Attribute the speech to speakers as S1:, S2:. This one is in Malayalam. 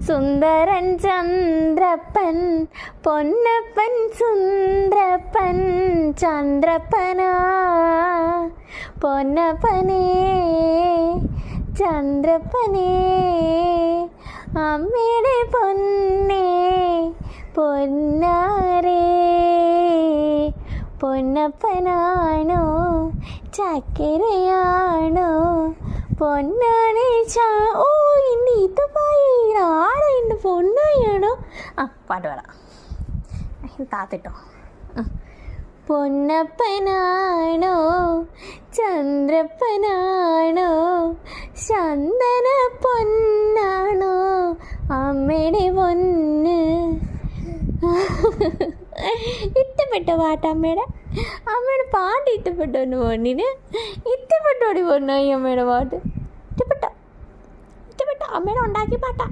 S1: സുന്ദരൻ ചന്ദ്രപ്പൻ പൊന്നപ്പൻ സുന്ദരപ്പൻ ചന്ദ്രപ്പനാ പൊന്നപ്പനേ ചന്ദ്രപ്പനേ അമ്മയുടെ പൊന്നേ പൊന്നാരേ പൊന്നപ്പനാണോ ചക്കരയാണോ പൊന്നാണി ഓ ഇന്ന് ഈത്തപ്പായി ആടോ ഇന്ന് പൊന്നായാണോ പാട്ട് പാടാം താത്തിട്ടോ പൊന്നപ്പനാണോ ചന്ദ്രപ്പനാണോ ചന്ദന പൊന്നാണോ അമ്മയുടെ പൊന്ന് ഇഷ്ടപ്പെട്ട പാട്ട് അമ്മയുടെ പാട്ട് ഇഷ്ടപ്പെട്ടു പൊന്നിന് ഇഷ്ടപ്പെട്ടോടി പൊന്നായി അമ്മയുടെ പാട്ട് ഇഷ്ടപ്പെട്ട അമ്മയുടെ ഉണ്ടാക്കിയ പാട്ടാ